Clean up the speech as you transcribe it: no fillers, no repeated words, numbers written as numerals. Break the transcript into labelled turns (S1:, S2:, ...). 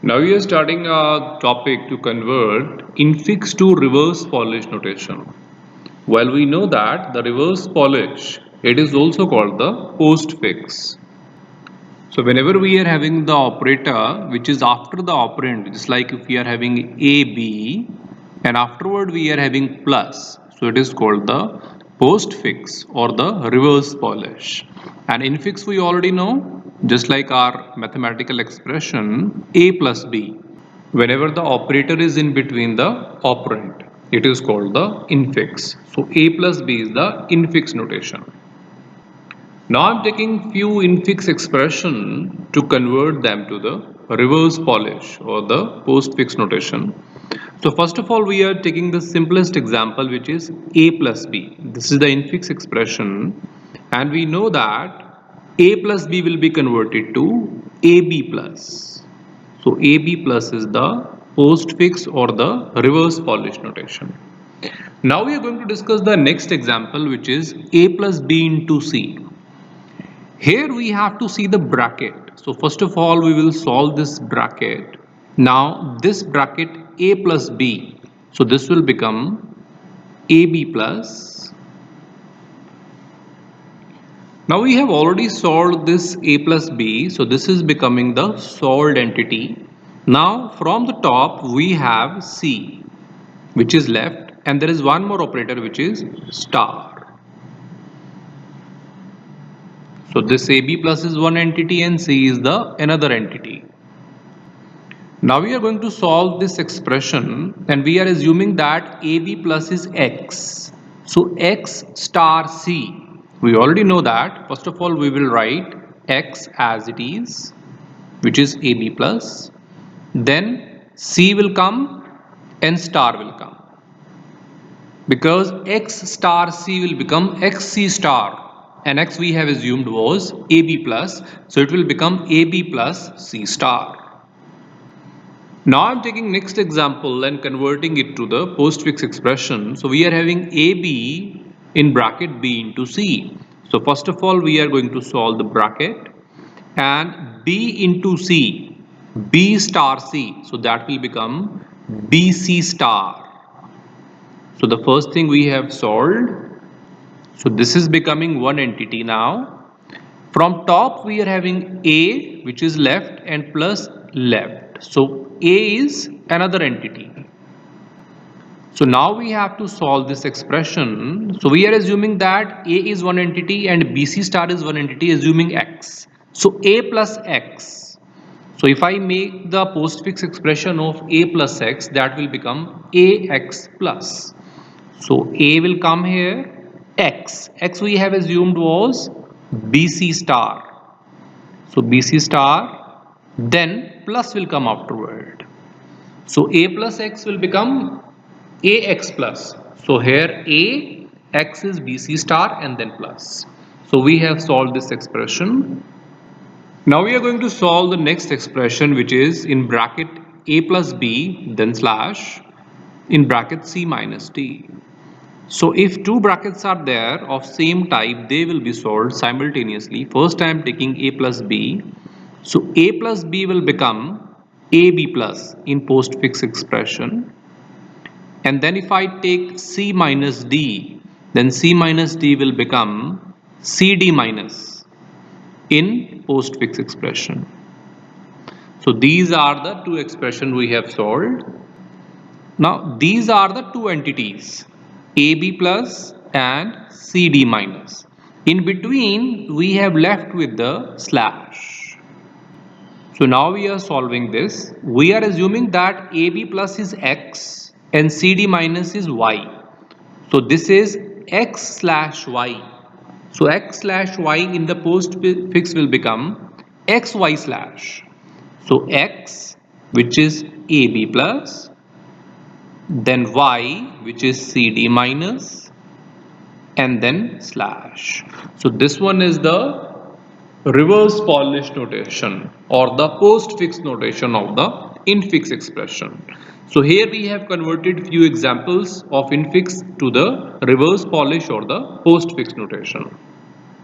S1: Now we are starting a topic to convert infix to reverse Polish notation. Well, we know that the reverse Polish, it is also called the postfix. So whenever we are having the operator which is after the operand, just like if we are having AB and afterward we are having plus, so it is called the postfix or the reverse Polish. And infix we already know, just like our mathematical expression A plus B. Whenever the operator is in between the operand, it is called the infix. So A plus B is the infix notation. Now I'm taking few infix expression to convert them to the reverse Polish or the postfix notation. So first of all, we are taking the simplest example, which is A plus B. This is the infix expression, and we know that A plus B will be converted to AB plus. So AB plus is the postfix or the reverse Polish notation. Now we are going to discuss the next example, which is A plus B into C. Here we have to see the bracket. So first of all, we will solve this bracket. Now this bracket A plus B. So this will become AB plus. Now we have already solved this A plus B. So this is becoming the solved entity. Now from the top we have C, which is left, and there is one more operator which is star. So this AB plus is one entity and C is the another entity. Now we are going to solve this expression and we are assuming that AB plus is X. So X star C. We already know that. First of all, we will write X as it is, which is AB plus. Then C will come and star will come. Because X star C will become XC star. And X we have assumed was AB plus, so it will become AB plus C star. Now I'm taking next example and converting it to the postfix expression. So we are having AB in bracket B into C. So first of all, we are going to solve the bracket and B into C, B star C. So that will become BC star. So the first thing we have solved. So this is becoming one entity now. From top we are having A, which is left, and plus left. So A is another entity. So now we have to solve this expression. So we are assuming that A is one entity and BC star is one entity, assuming X. So A plus X. So if I make the postfix expression of A plus X, that will become AX plus. So A will come here. X we have assumed was BC star. So BC star, then plus will come afterward. So A plus X will become AX plus. So here A, X is BC star and then plus. So we have solved this expression. Now we are going to solve the next expression, which is in bracket A plus B, then slash, in bracket C minus D. So if two brackets are there of same type, they will be solved simultaneously. First I am taking A plus B. So A plus B will become AB plus in postfix expression. And then if I take C minus D, then C minus D will become CD minus in postfix expression. So these are the two expressions we have solved. Now these are the two entities, AB plus and CD minus. In between we have left with the slash. So now we are solving this. We are assuming that AB plus is X and CD minus is Y. So this is X slash Y. So X slash Y in the postfix will become XY slash. So X, which is AB plus, then Y, which is CD minus, and then slash. So this one is the reverse Polish notation or the postfix notation of the infix expression. So here we have converted few examples of infix to the reverse Polish or the postfix notation.